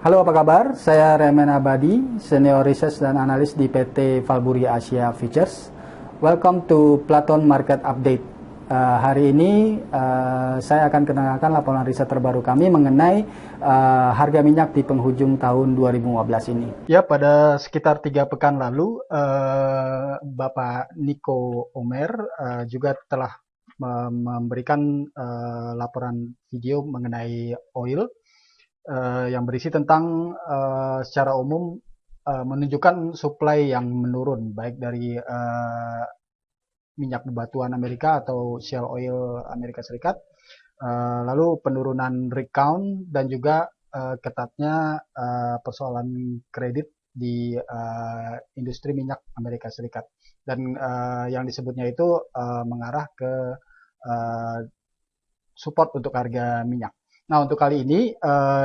Halo, apa kabar? Saya Remen Abadi, Senior Research dan Analis di PT Valburi Asia Futures. Welcome to Platon Market Update. Hari ini saya akan kenalkan laporan riset terbaru kami mengenai harga minyak di penghujung tahun 2015 ini. Ya, pada sekitar 3 pekan lalu, Bapak Nico Omer juga telah memberikan laporan video mengenai oil yang berisi tentang secara umum menunjukkan supply yang menurun, baik dari minyak bebatuan Amerika atau shale oil Amerika Serikat, lalu penurunan rig count dan juga ketatnya persoalan kredit di industri minyak Amerika Serikat. Dan yang disebutnya itu mengarah ke support untuk harga minyak. Nah, untuk kali ini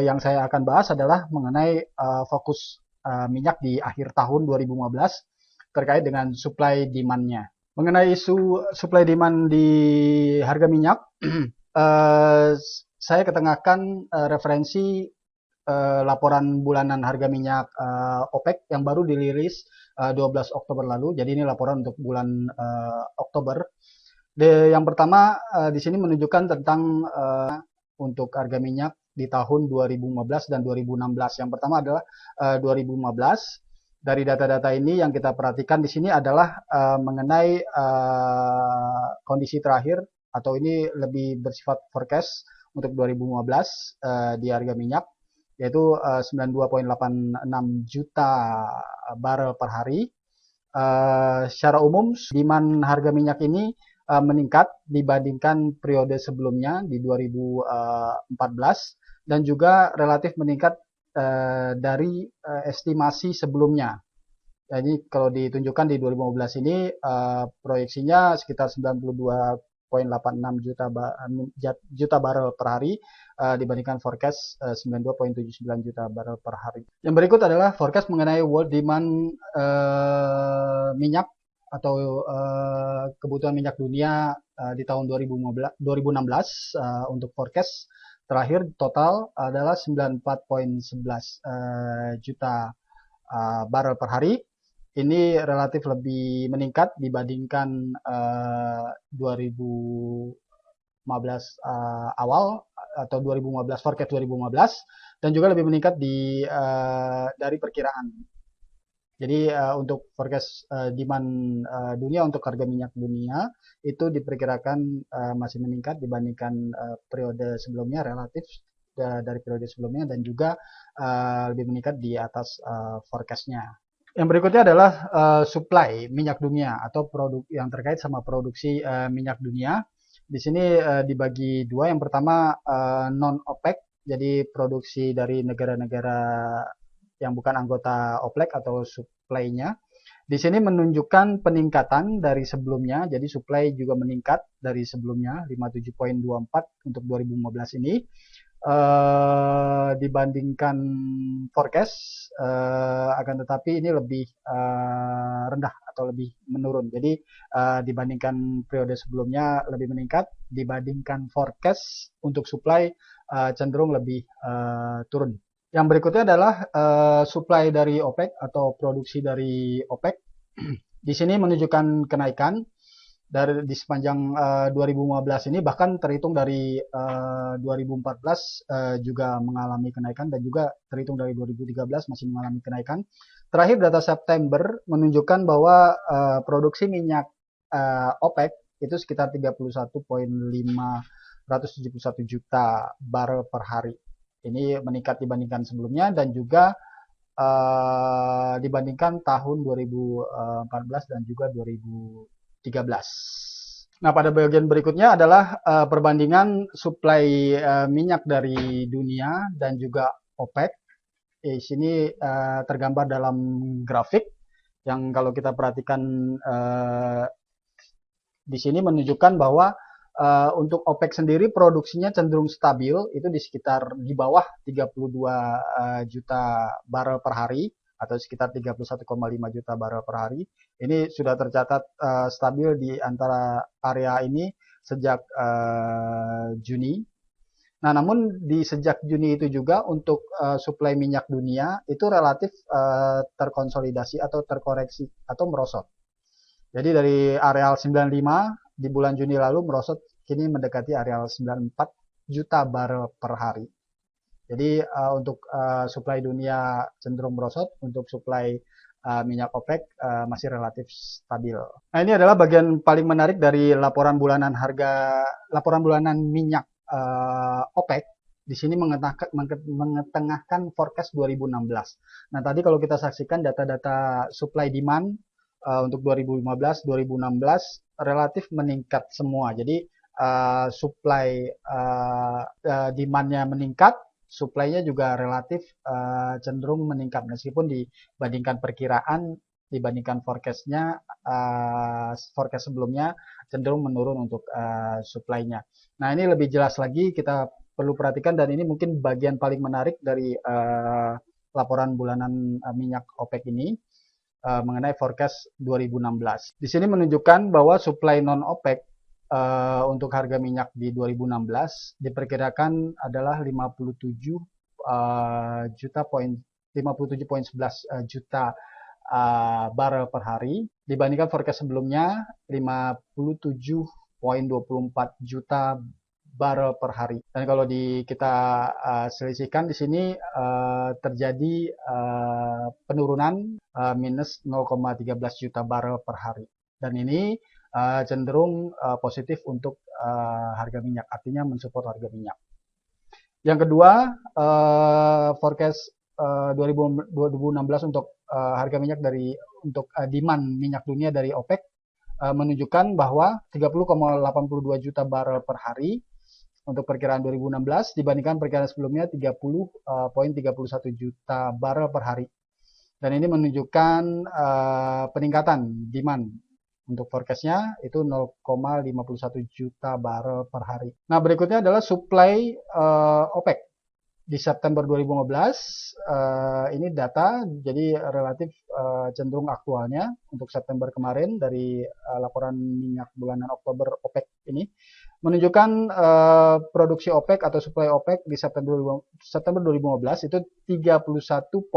yang saya akan bahas adalah mengenai fokus minyak di akhir tahun 2015 terkait dengan supply demand-nya. Mengenai isu supply demand di harga minyak, saya ketengahkan referensi laporan bulanan harga minyak OPEC yang baru dirilis 12 Oktober lalu. Jadi ini laporan untuk bulan Oktober. Yang pertama di sini menunjukkan tentang untuk harga minyak di tahun 2015 dan 2016. Yang pertama adalah 2015. Dari data-data ini yang kita perhatikan di sini adalah mengenai kondisi terakhir atau ini lebih bersifat forecast untuk 2015 di harga minyak, yaitu 92,86 juta barel per hari. Secara umum demand harga minyak ini meningkat dibandingkan periode sebelumnya di 2014 dan juga relatif meningkat dari estimasi sebelumnya. Jadi kalau ditunjukkan di 2015 ini proyeksinya sekitar 92,86 juta barel per hari dibandingkan forecast 92,79 juta barel per hari. Yang berikut adalah forecast mengenai world demand minyak atau kebutuhan minyak dunia di tahun 2016 untuk forecast terakhir total adalah 94,11 juta barel per hari. Ini relatif lebih meningkat dibandingkan 2015 awal atau 2015 forecast 2015 dan juga lebih meningkat dari perkiraan. Jadi untuk forecast demand dunia untuk harga minyak dunia itu diperkirakan masih meningkat dibandingkan periode sebelumnya, relatif dari periode sebelumnya, dan juga lebih meningkat di atas forecastnya. Yang berikutnya adalah supply minyak dunia atau produk yang terkait sama produksi minyak dunia. Di sini dibagi dua. Yang pertama non-OPEC, jadi produksi dari negara-negara yang bukan anggota OPEC atau supply-nya. Di sini menunjukkan peningkatan dari sebelumnya, jadi supply juga meningkat dari sebelumnya 57,24 untuk 2015 ini dibandingkan forecast, akan tetapi ini lebih rendah atau lebih menurun. Jadi dibandingkan periode sebelumnya lebih meningkat, dibandingkan forecast untuk supply cenderung lebih turun. Yang berikutnya adalah supply dari OPEC atau produksi dari OPEC. Di sini menunjukkan kenaikan di sepanjang 2015 ini, bahkan terhitung dari 2014 juga mengalami kenaikan, dan juga terhitung dari 2013 masih mengalami kenaikan. Terakhir data September menunjukkan bahwa produksi minyak OPEC itu sekitar 31,571 juta barel per hari. Ini meningkat dibandingkan sebelumnya dan juga dibandingkan tahun 2014 dan juga 2013. Nah, pada bagian berikutnya adalah perbandingan supply minyak dari dunia dan juga OPEC. Di sini tergambar dalam grafik yang kalau kita perhatikan di sini menunjukkan bahwa untuk OPEC sendiri produksinya cenderung stabil, itu di sekitar di bawah 32 juta barel per hari atau sekitar 31,5 juta barel per hari. Ini sudah tercatat stabil di antara area ini sejak Juni. Nah, namun di sejak Juni itu juga untuk suplai minyak dunia itu relatif terkonsolidasi atau terkoreksi atau merosot. Jadi dari areal 95 di bulan Juni lalu merosot kini mendekati areal 94 juta barel per hari. Jadi untuk suplai dunia cenderung merosot, untuk suplai minyak OPEC masih relatif stabil. Nah, ini adalah bagian paling menarik dari laporan bulanan minyak OPEC. Di sini mengetengahkan forecast 2016. Nah, tadi kalau kita saksikan data-data supply demand untuk 2015, 2016 relatif meningkat semua. Jadi supply demand-nya meningkat, supply-nya juga relatif cenderung meningkat meskipun dibandingkan perkiraan, dibandingkan forecast-nya, forecast sebelumnya cenderung menurun untuk supply-nya. Nah, ini lebih jelas lagi kita perlu perhatikan dan ini mungkin bagian paling menarik dari laporan bulanan minyak OPEC ini mengenai forecast 2016. Di sini menunjukkan bahwa supply non OPEC untuk harga minyak di 2016 diperkirakan adalah 57 juta poin 57,11 juta barel per hari dibandingkan forecast sebelumnya 57,24 juta barel per hari. Dan kalau kita selisihkan di sini terjadi penurunan minus 0,13 juta barel per hari. Dan ini cenderung positif untuk harga minyak, artinya mensupport harga minyak. Yang kedua, forecast 2016 untuk harga minyak untuk demand minyak dunia dari OPEC menunjukkan bahwa 30,82 juta barel per hari untuk perkiraan 2016 dibandingkan perkiraan sebelumnya 30,31 juta barel per hari. Dan ini menunjukkan peningkatan demand. Untuk forecastnya itu 0,51 juta barel per hari. Nah, berikutnya adalah supply OPEC. Di September 2015, ini data jadi relatif cenderung aktualnya untuk September kemarin dari laporan minyak bulanan Oktober OPEC ini menunjukkan produksi OPEC atau supply OPEC di September 2015 itu 31,57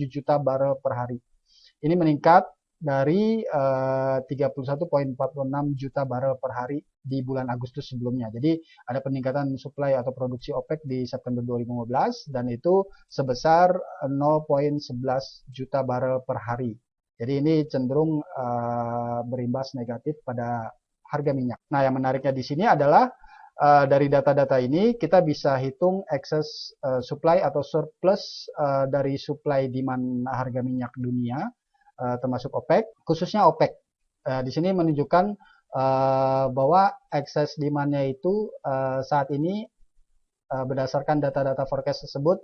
juta barel per hari. Ini meningkat dari 31,46 juta barel per hari di bulan Agustus sebelumnya. Jadi ada peningkatan supply atau produksi OPEC di September 2015 dan itu sebesar 0,11 juta barel per hari. Jadi ini cenderung berimbas negatif pada harga minyak. Nah, yang menariknya di sini adalah dari data-data ini kita bisa hitung excess supply atau surplus dari supply demand harga minyak dunia termasuk OPEC, khususnya OPEC. Di sini menunjukkan bahwa excess demand-nya itu saat ini berdasarkan data-data forecast tersebut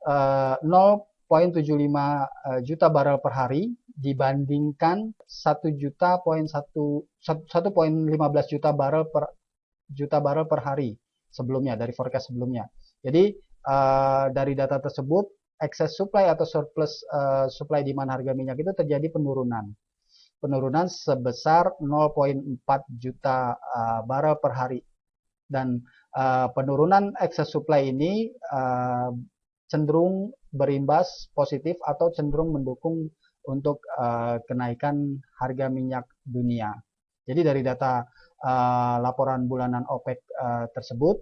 0,75 juta barel per hari dibandingkan 1,15 juta barel per hari sebelumnya dari forecast sebelumnya. Jadi dari data tersebut excess supply atau surplus supply demand harga minyak itu terjadi penurunan sebesar 0,4 juta barel per hari dan penurunan excess supply ini cenderung berimbas positif atau cenderung mendukung untuk kenaikan harga minyak dunia. Jadi dari data laporan bulanan OPEC tersebut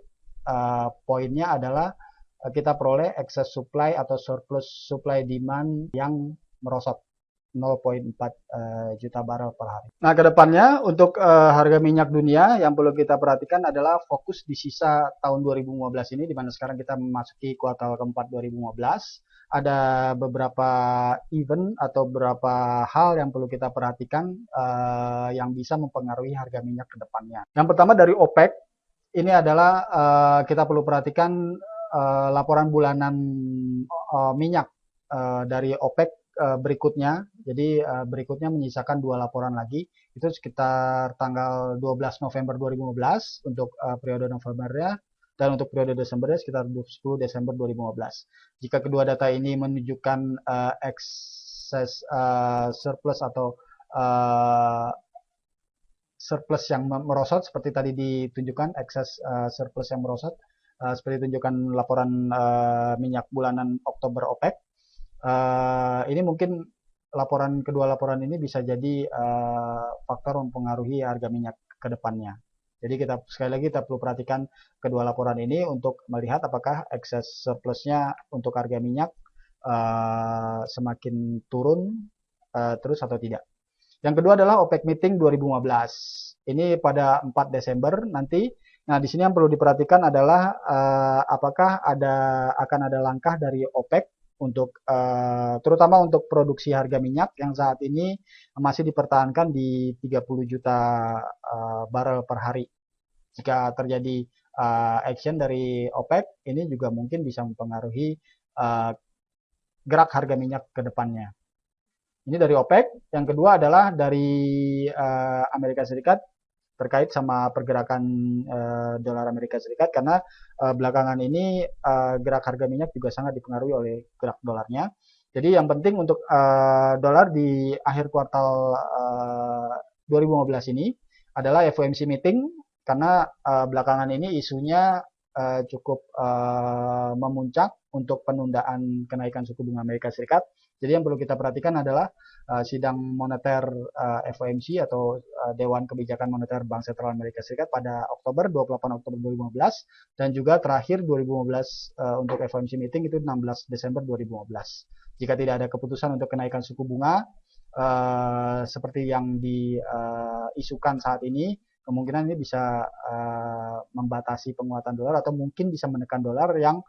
poinnya adalah kita peroleh excess supply atau surplus supply demand yang merosot 0,4 juta barel per hari. Nah, kedepannya untuk harga minyak dunia yang perlu kita perhatikan adalah fokus di sisa tahun 2015 ini, di mana sekarang kita memasuki kuartal keempat 2015. Ada beberapa event atau beberapa hal yang perlu kita perhatikan yang bisa mempengaruhi harga minyak kedepannya. Yang pertama dari OPEC, ini adalah kita perlu perhatikan laporan bulanan minyak dari OPEC berikutnya. Jadi berikutnya menyisakan 2 laporan lagi. Itu sekitar tanggal 12 November 2015 untuk periode Novembernya dan untuk periode Desembernya sekitar 10 Desember 2015. Jika kedua data ini menunjukkan excess surplus atau surplus yang merosot seperti tadi ditunjukkan, excess surplus yang merosot seperti tunjukkan laporan minyak bulanan Oktober OPEC. Ini mungkin kedua laporan ini bisa jadi faktor mempengaruhi harga minyak ke depannya. Jadi sekali lagi kita perlu perhatikan kedua laporan ini untuk melihat apakah excess surplusnya untuk harga minyak semakin turun terus atau tidak. Yang kedua adalah OPEC meeting 2015. Ini pada 4 Desember nanti. Nah, di sini yang perlu diperhatikan adalah apakah akan ada langkah dari OPEC untuk terutama untuk produksi harga minyak yang saat ini masih dipertahankan di 30 juta barel per hari. Jika terjadi action dari OPEC, ini juga mungkin bisa mempengaruhi gerak harga minyak ke depannya. Ini dari OPEC. Yang kedua adalah dari Amerika Serikat terkait sama pergerakan dolar Amerika Serikat karena belakangan ini gerak harga minyak juga sangat dipengaruhi oleh gerak dolarnya. Jadi yang penting untuk dolar di akhir kuartal 2015 ini adalah FOMC meeting karena belakangan ini isunya cukup memuncak untuk penundaan kenaikan suku bunga Amerika Serikat. Jadi yang perlu kita perhatikan adalah sidang moneter FOMC atau Dewan Kebijakan Moneter Bank Sentral Amerika Serikat pada 28 Oktober 2015 dan juga terakhir 2015 untuk FOMC meeting itu 16 Desember 2015. Jika tidak ada keputusan untuk kenaikan suku bunga seperti yang diisukan saat ini, kemungkinan ini bisa membatasi penguatan dolar atau mungkin bisa menekan dolar yang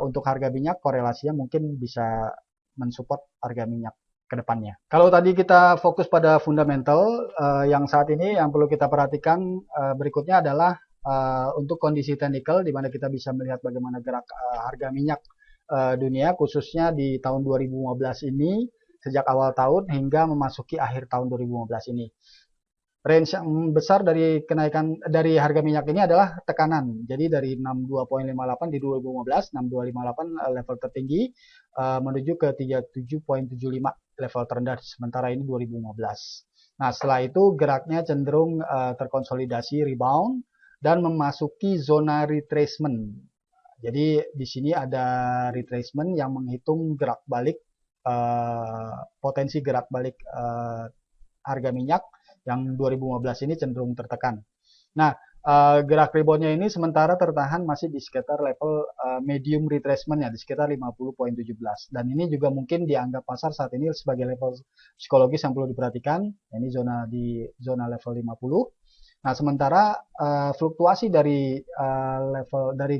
untuk harga minyak korelasinya mungkin bisa mensupport harga minyak ke depannya. Kalau tadi kita fokus pada fundamental, yang saat ini yang perlu kita perhatikan berikutnya adalah untuk kondisi technical di mana kita bisa melihat bagaimana gerak harga minyak dunia khususnya di tahun 2015 ini sejak awal tahun hingga memasuki akhir tahun 2015 ini. Range yang besar dari kenaikan dari harga minyak ini adalah tekanan. Jadi dari 62.58 di 2015, 6258 level tertinggi menuju ke 37.75 level terendah sementara ini 2015. Nah, setelah itu geraknya cenderung terkonsolidasi rebound dan memasuki zona retracement. Jadi di sini ada retracement yang menghitung gerak balik potensi gerak balik harga minyak yang 2015 ini cenderung tertekan. Nah, gerak reboundnya ini sementara tertahan masih di sekitar level medium retracement ya, di sekitar 50.17. Dan ini juga mungkin dianggap pasar saat ini sebagai level psikologis yang perlu diperhatikan. Ini zona level 50. Nah, sementara fluktuasi dari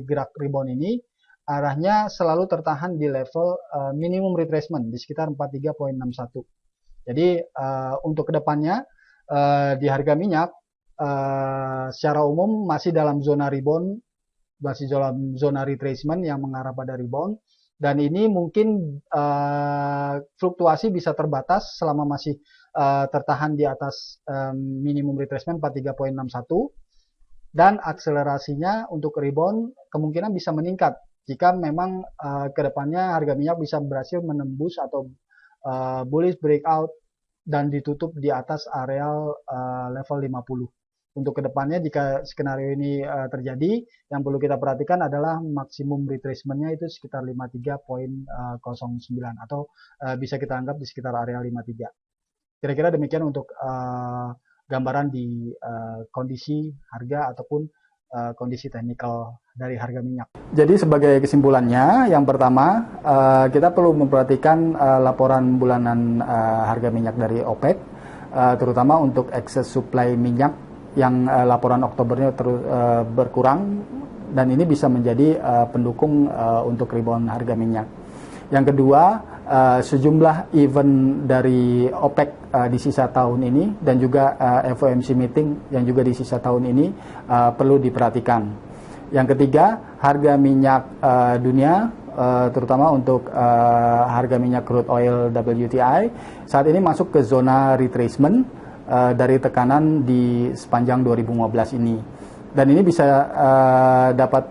gerak rebound ini arahnya selalu tertahan di level minimum retracement di sekitar 43.61. Jadi untuk kedepannya di harga minyak secara umum masih dalam zona rebound, masih dalam zona retracement yang mengarah pada rebound, dan ini mungkin fluktuasi bisa terbatas selama masih tertahan di atas minimum retracement 43.61 dan akselerasinya untuk rebound kemungkinan bisa meningkat jika memang kedepannya harga minyak bisa berhasil menembus atau bullish breakout dan ditutup di atas areal level 50. Untuk kedepannya jika skenario ini terjadi, yang perlu kita perhatikan adalah maksimum retracement-nya itu sekitar 53.09 atau bisa kita anggap di sekitar area 53. Kira-kira demikian untuk gambaran di kondisi harga ataupun kondisi teknikal dari harga minyak. Jadi sebagai kesimpulannya, yang pertama kita perlu memperhatikan laporan bulanan harga minyak dari OPEC, terutama untuk excess supply minyak yang laporan Oktobernya terus berkurang dan ini bisa menjadi pendukung untuk rebound harga minyak. Yang kedua, sejumlah event dari OPEC di sisa tahun ini dan juga FOMC meeting yang juga di sisa tahun ini perlu diperhatikan. Yang ketiga, harga minyak dunia, terutama untuk harga minyak crude oil WTI, saat ini masuk ke zona retracement dari tekanan di sepanjang 2015 ini. Dan ini bisa dapat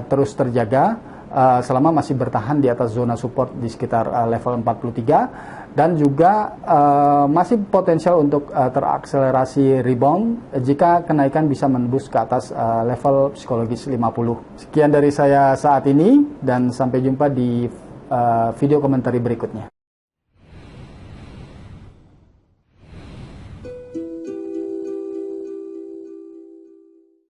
terus terjaga selama masih bertahan di atas zona support di sekitar level 43 dan juga masih potensial untuk terakselerasi rebound jika kenaikan bisa menembus ke atas level psikologis 50. Sekian dari saya saat ini dan sampai jumpa di video komentari berikutnya.